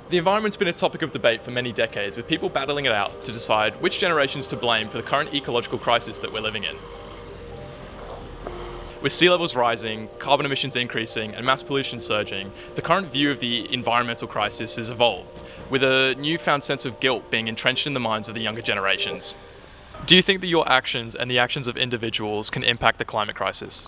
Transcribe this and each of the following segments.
The environment's been a topic of debate for many decades, with people battling it out to decide which generation's to blame for the current ecological crisis that we're living in. With sea levels rising, carbon emissions increasing, and mass pollution surging, the current view of the environmental crisis has evolved, with a newfound sense of guilt being entrenched in the minds of the younger generations. Do you think that your actions and the actions of individuals can impact the climate crisis?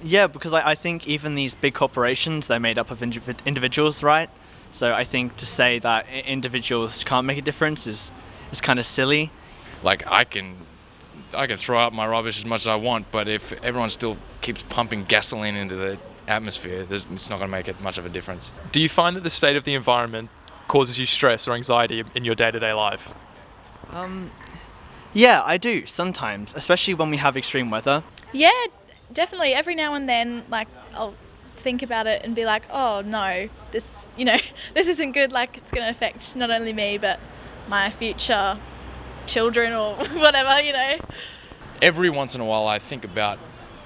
Yeah, because I think even these big corporations, they're made up of individuals, right? So I think to say that individuals can't make a difference is kind of silly. Like I can throw out my rubbish as much as I want, but if everyone still keeps pumping gasoline into the atmosphere, it's not going to make it much of a difference. Do you find that the state of the environment causes you stress or anxiety in your day-to-day life? Yeah, I do sometimes, especially when we have extreme weather. Yeah, definitely. Every now and then, like, I'll think about it and be like, oh no, this isn't good. Like, it's going to affect not only me, but my future children or whatever. Every once in a while I think about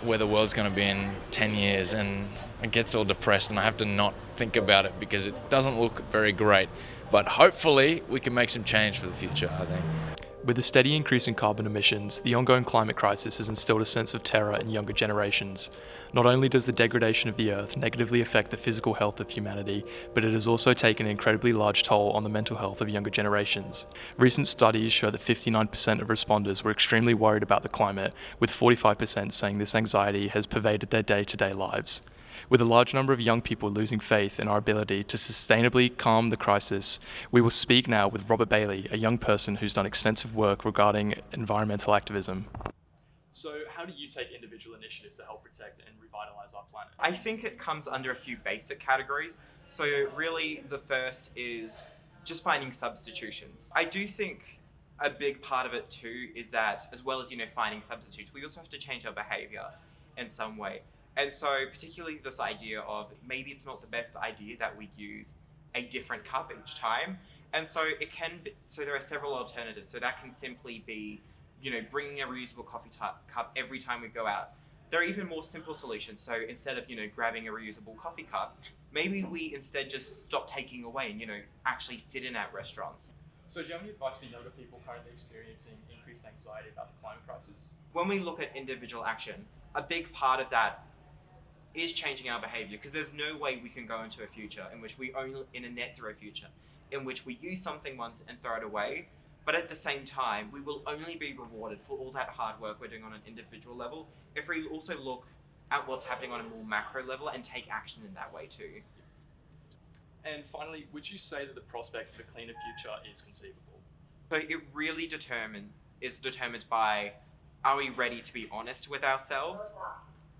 where the world's going to be in 10 years and it gets all depressed and I have to not think about it because it doesn't look very great. But hopefully we can make some change for the future, I think. With the steady increase in carbon emissions, the ongoing climate crisis has instilled a sense of terror in younger generations. Not only does the degradation of the Earth negatively affect the physical health of humanity, but it has also taken an incredibly large toll on the mental health of younger generations. Recent studies show that 59% of responders were extremely worried about the climate, with 45% saying this anxiety has pervaded their day-to-day lives. With a large number of young people losing faith in our ability to sustainably calm the crisis, we will speak now with Robert Bailey, a young person who's done extensive work regarding environmental activism. So how do you take individual initiative to help protect and revitalise our planet? I think it comes under a few basic categories. So really the first is just finding substitutions. I do think a big part of it too is that, as well as finding substitutes, we also have to change our behaviour in some way. And so particularly this idea of maybe it's not the best idea that we use a different cup each time. And so so there are several alternatives. So that can simply be, bringing a reusable coffee cup every time we go out. There are even more simple solutions. So instead of, grabbing a reusable coffee cup, maybe we instead just stop taking away and, actually sit in at restaurants. So do you have any advice for younger people currently experiencing increased anxiety about the climate crisis? When we look at individual action, a big part of that is changing our behavior, because there's no way we can go into a future in a net zero future, in which we use something once and throw it away. But at the same time, we will only be rewarded for all that hard work we're doing on an individual level if we also look at what's happening on a more macro level and take action in that way too. And finally, would you say that the prospect of a cleaner future is conceivable? So it really is determined by, are we ready to be honest with ourselves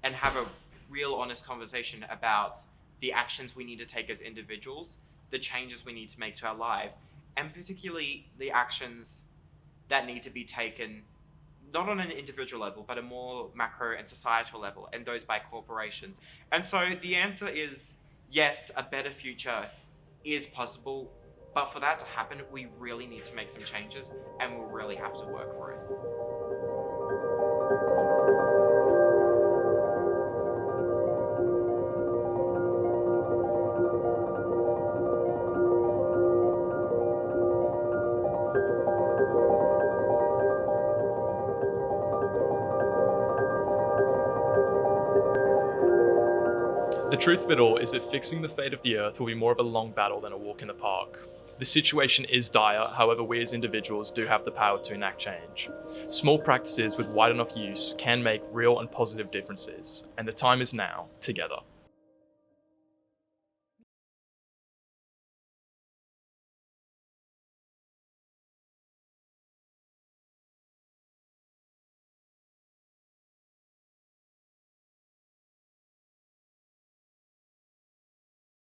and have a real honest conversation about the actions we need to take as individuals, the changes we need to make to our lives, and particularly the actions that need to be taken not on an individual level, but a more macro and societal level, and those by corporations. And so the answer is yes, a better future is possible, but for that to happen, we really need to make some changes, and we'll really have to work for it. The truth of it all is that fixing the fate of the Earth will be more of a long battle than a walk in the park. The situation is dire, however we as individuals do have the power to enact change. Small practices with wide enough use can make real and positive differences, and the time is now, together.